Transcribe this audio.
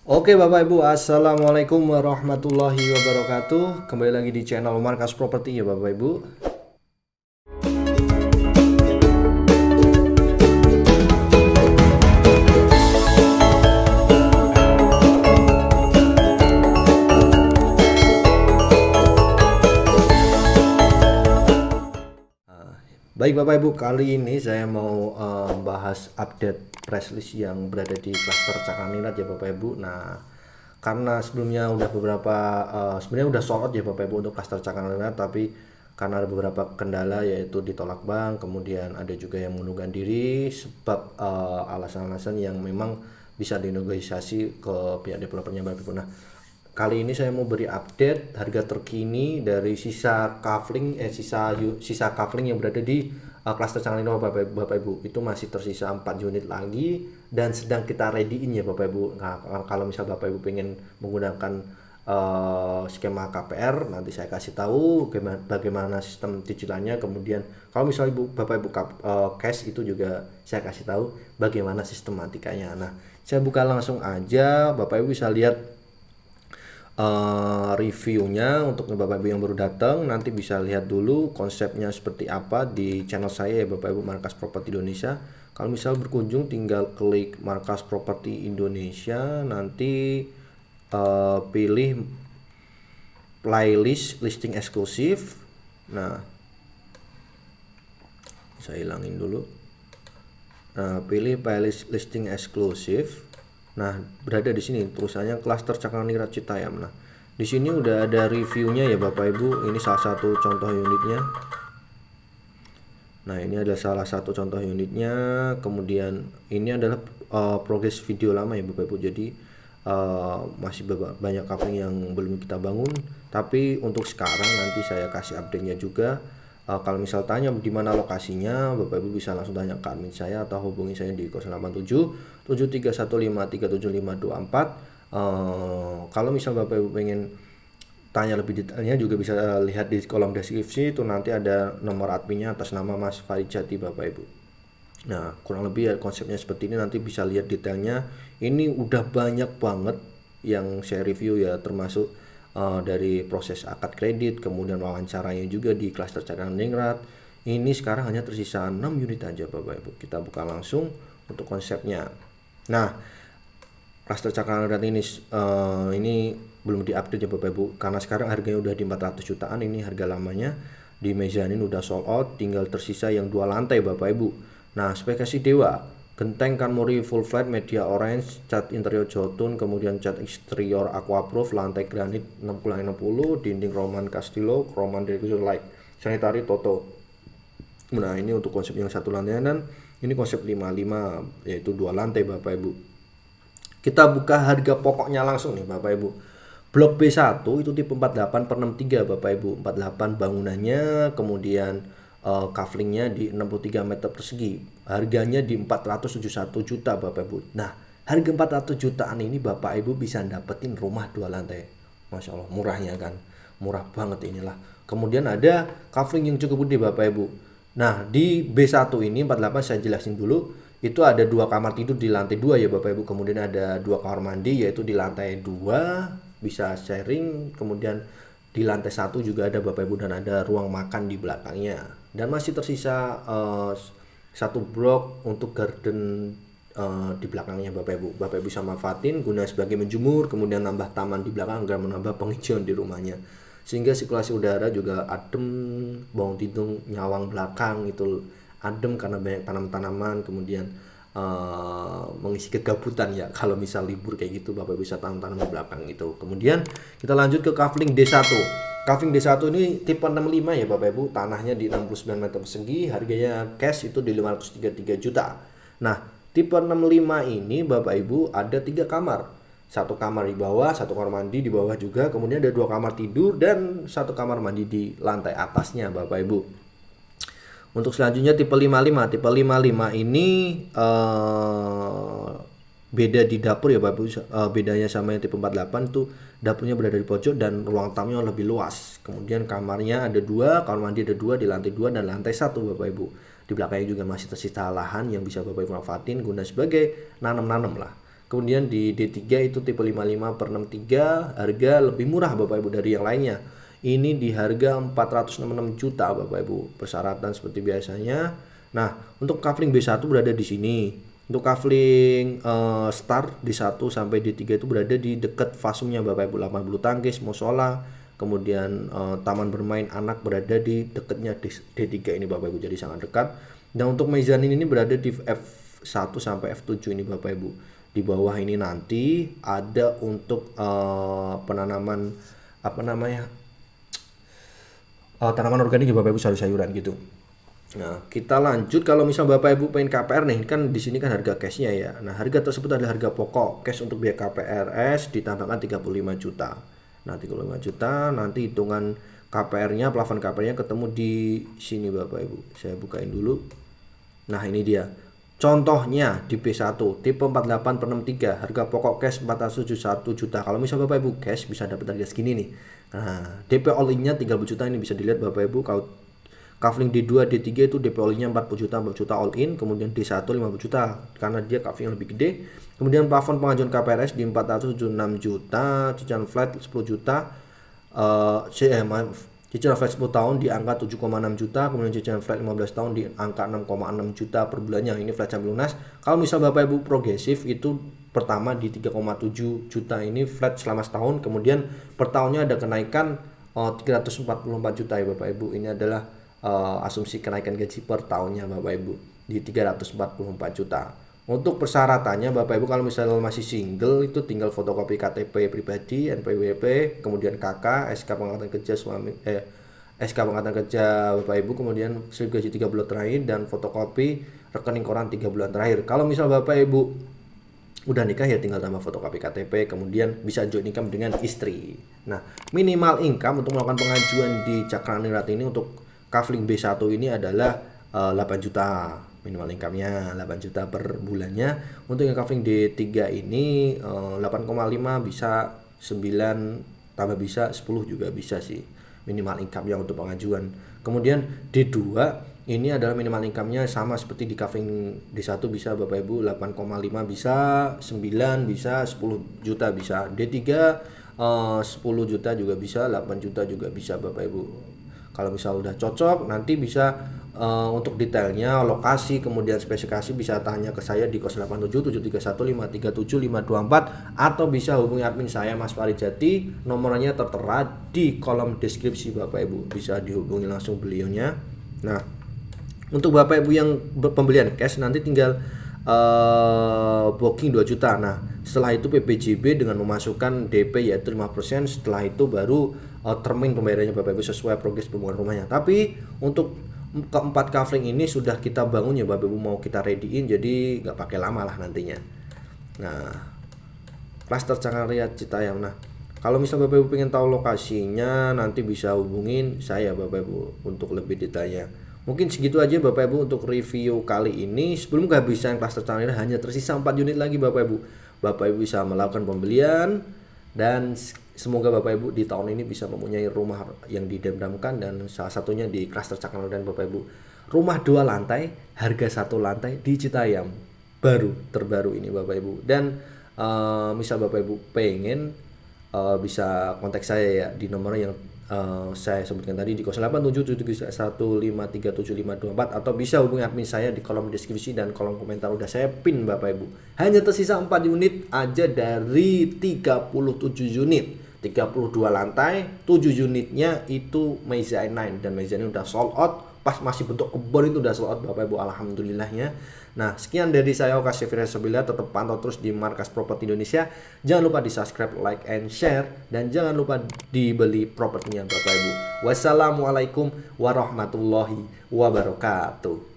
Oke Bapak Ibu, Assalamualaikum warahmatullahi wabarakatuh. Kembali lagi di channel Markas Properti ya Bapak Ibu. Baik Bapak Ibu, kali ini saya mau bahas update press list yang berada di klaster Cakraningrat ya Bapak Ibu. Nah, karena sebelumnya udah beberapa sebenarnya udah sold out ya Bapak Ibu untuk klaster Cakraningrat, tapi karena ada beberapa kendala yaitu ditolak bank, kemudian ada juga yang mengundurkan diri sebab alasan-alasan yang memang bisa dinegosiasi ke pihak developernya Bapak Ibu. Nah, kali ini saya mau beri update harga terkini dari sisa sisa kafling yang berada di klaster Cangkring Bapak Ibu. Itu masih tersisa 4 unit lagi dan sedang kita ready-in ya Bapak Ibu. Nah, kalau misal Bapak Ibu pengen menggunakan skema KPR, nanti saya kasih tahu bagaimana sistem cicilannya. Kemudian kalau misalnya Bapak Ibu cash, itu juga saya kasih tahu bagaimana sistematikanya. Nah, saya buka langsung aja, Bapak Ibu bisa lihat reviewnya. Untuk Bapak Ibu yang baru datang, nanti bisa lihat dulu konsepnya seperti apa di channel saya ya Bapak Ibu, Markas Properti Indonesia. Kalau misal berkunjung tinggal klik Markas Properti Indonesia, nanti pilih playlist listing eksklusif. Nah, saya hilangin dulu. Nah, pilih playlist listing eksklusif. Nah, berada di sini perusahaannya klaster Cakraningrat Citayam. Nah, di sini udah ada reviewnya ya Bapak Ibu. Ini salah satu contoh unitnya. Nah, ini adalah salah satu contoh unitnya. Kemudian ini adalah progres video lama ya Bapak Ibu. Jadi masih banyak kafling yang belum kita bangun. Tapi untuk sekarang nanti saya kasih update-nya juga. Kalau misal tanya di mana lokasinya, Bapak Ibu bisa langsung tanya ke admin saya atau hubungi saya di 087 7315 kalau misal Bapak Ibu pengen tanya lebih detailnya, juga bisa lihat di kolom deskripsi, itu nanti ada nomor adminnya atas nama Mas Farid Jati Bapak Ibu. Nah, kurang lebih ya konsepnya seperti ini, nanti bisa lihat detailnya. Ini udah banyak banget yang saya review ya, termasuk dari proses akad kredit, kemudian wawancaranya juga di klaster Cakraningrat. Ini sekarang hanya tersisa 6 unit aja Bapak Ibu. Kita buka langsung untuk konsepnya. Nah, klaster Cakraningrat ini belum diupdate ya Bapak Ibu, karena sekarang harganya udah di 400 jutaan. Ini harga lamanya. Di mezanin udah sold out, tinggal tersisa yang 2 lantai Bapak Ibu. Nah, spesifikasi Dewa, genteng kanmuri full flat media orange, cat interior jotun, kemudian cat eksterior aquaproof, lantai granit 60x60, dinding roman castillo, roman decoration light, sanitary toto. Nah, ini untuk konsep yang satu lantai, dan ini konsep 55 yaitu 2 lantai Bapak Ibu. Kita buka harga pokoknya langsung nih Bapak Ibu. Blok B1 itu tipe 48/63 Bapak Ibu. 48 bangunannya, kemudian kaflingnya di 63 meter persegi. Harganya di 471 juta Bapak Ibu. Nah, harga 400 jutaan ini Bapak Ibu bisa dapetin rumah 2 lantai. Masya Allah, murahnya kan. Murah banget inilah. Kemudian ada kafling yang cukup gede Bapak Ibu. Nah, di B1 ini 48 saya jelasin dulu. Itu ada 2 kamar tidur di lantai 2 ya Bapak Ibu. Kemudian ada 2 kamar mandi yaitu di lantai 2, bisa sharing. Kemudian di lantai 1 juga ada Bapak Ibu, dan ada ruang makan di belakangnya. Dan masih tersisa satu blok untuk garden di belakangnya Bapak Ibu. Bapak Ibu bisa manfaatin guna sebagai menjemur, kemudian nambah taman di belakang agar menambah penghijauan di rumahnya. Sehingga sirkulasi udara juga adem, bawang tidung nyawang belakang itu adem karena banyak tanam-tanaman. Kemudian mengisi kegabutan ya, kalau misal libur kayak gitu Bapak bisa tanam-tanam di belakang itu. Kemudian kita lanjut ke kafling D1. Kafling D1 ini tipe 65 ya Bapak Ibu, tanahnya di 69 meter persegi, harganya cash itu di 533 juta. Nah, tipe 65 ini Bapak Ibu ada 3 kamar. Satu kamar di bawah, satu kamar mandi di bawah juga, kemudian ada 2 kamar tidur dan 1 kamar mandi di lantai atasnya Bapak Ibu. Untuk selanjutnya tipe 55. Tipe 55 ini beda di dapur ya Bapak Ibu. Bedanya sama yang tipe 48 itu dapurnya berada di pojok dan ruang tamunya lebih luas. Kemudian kamarnya ada 2, kamar mandi ada 2 di lantai 2 dan lantai 1 Bapak Ibu. Di belakangnya juga masih tersisa lahan yang bisa Bapak Ibu manfaatin guna sebagai nanam-nanam lah. Kemudian di D3 itu tipe 55/63, harga lebih murah Bapak Ibu dari yang lainnya. Ini di harga 466 juta Bapak Ibu. Persyaratan seperti biasanya. Nah, untuk kafling B1 berada di sini. Untuk kafling start D1 sampai D3 itu berada di dekat fasumnya Bapak Ibu. Lapangan bulu tangkis, musola, kemudian taman bermain anak berada di dekatnya D3 ini Bapak Ibu. Jadi sangat dekat. Dan untuk mezanin ini berada di F1 sampai F7 ini Bapak Ibu. Di bawah ini nanti ada untuk penanaman tanaman organik ya Bapak Ibu, sayur-sayuran gitu. Nah, kita lanjut. Kalau misal Bapak Ibu pengen KPR nih, kan di sini kan harga cashnya ya. Nah, harga tersebut adalah harga pokok. Cash untuk biaya KPRS ditambahkan 35 juta. Nah, 35 juta nanti hitungan KPR-nya, plafon KPR-nya ketemu di sini Bapak Ibu. Saya bukain dulu. Nah, ini dia. Contohnya di B1 tipe 48/63, harga pokok cash 471 juta. Kalau misal Bapak Ibu cash bisa dapat harga segini nih. Nah, DP all in-nya 30 juta, ini bisa dilihat Bapak Ibu. Kalau kafling D2, D3 itu DP all in-nya 40 juta all in, kemudian D1 50 juta karena dia kafling lebih gede. Kemudian plafon pengajuan KPRS di 476 juta, cicilan flat 10 juta. Cicilan flat 10 tahun di angka 7,6 juta, kemudian cicilan flat 15 tahun di angka 6,6 juta per bulannya. Ini flat sampai lunas. Kalau misal Bapak Ibu progresif itu pertama di 3,7 juta ini flat selama setahun, kemudian per tahunnya ada kenaikan 344 juta ya Bapak Ibu. Ini adalah asumsi kenaikan gaji per tahunnya Bapak Ibu di 344 juta. Untuk persyaratannya Bapak Ibu kalau misalnya masih single itu tinggal fotokopi KTP pribadi, NPWP, kemudian KK, SK pengangkatan kerja SK pengangkatan kerja Bapak Ibu, kemudian slip gaji 3 bulan terakhir dan fotokopi rekening koran 3 bulan terakhir. Kalau misal Bapak Ibu udah nikah ya tinggal tambah fotokopi KTP, kemudian bisa joint income dengan istri. Nah, minimal income untuk melakukan pengajuan di Cakraningrat ini untuk kafling B1 ini adalah 8 juta. Minimal income-nya 8 juta per bulannya. Untuk yang kafling D3 ini 8,5 bisa 9 tambah bisa 10 juga bisa sih minimal income-nya untuk pengajuan. Kemudian D2 ini adalah minimal income-nya sama seperti di kafling D1 bisa Bapak Ibu 8,5 bisa 9 bisa 10 juta bisa. D3 10 juta juga bisa, 8 juta juga bisa Bapak Ibu. Kalau misal udah cocok nanti bisa untuk detailnya, lokasi, kemudian spesifikasi bisa tanya ke saya di 087731537524 atau bisa hubungi admin saya Mas Farid Jati. Nomornya tertera di kolom deskripsi Bapak Ibu. Bisa dihubungi langsung beliaunya. Nah, untuk Bapak Ibu yang pembelian cash nanti tinggal booking 2 juta. Nah, setelah itu PPJB dengan memasukkan DP yaitu 5%. Setelah itu baru termin pembayarannya Bapak Ibu sesuai progres pembangunan rumahnya. Tapi untuk keempat kafling ini sudah kita bangun ya Bapak Ibu, mau kita ready-in jadi nggak pakai lama lah nantinya. Nah, klaster Cakraningrat Citayam. Nah, kalau misal Bapak Ibu pengen tahu lokasinya nanti bisa hubungin saya Bapak Ibu untuk lebih detailnya. Mungkin segitu aja Bapak Ibu untuk review kali ini. Sebelum kehabisan klaster Cakraningrat hanya tersisa 4 unit lagi Bapak Ibu. Bapak Ibu bisa melakukan pembelian dan semoga Bapak Ibu di tahun ini bisa mempunyai rumah yang didam-damkan, dan salah satunya di klaster Cakraningrat Bapak Ibu. Rumah 2 lantai, harga 1 lantai di Citayam. Terbaru ini Bapak Ibu. Dan misal Bapak Ibu pengen bisa kontak saya ya di nomor yang saya sebutkan tadi di 087731537524 atau bisa hubungi admin saya di kolom deskripsi dan kolom komentar udah saya pin Bapak Ibu. Hanya tersisa 4 unit aja dari 37 unit. 32 lantai, 7 unitnya itu mezzanine dan mezzanine udah sold out. Pas masih bentuk kebun itu udah sold out Bapak Ibu, alhamdulillahnya. Nah, sekian dari saya Oka Syafira Sabila. Tetap pantau terus di Markas Properti Indonesia. Jangan lupa di subscribe, like, and share, dan jangan lupa dibeli propertinya Bapak Ibu. Wassalamualaikum warahmatullahi wabarakatuh.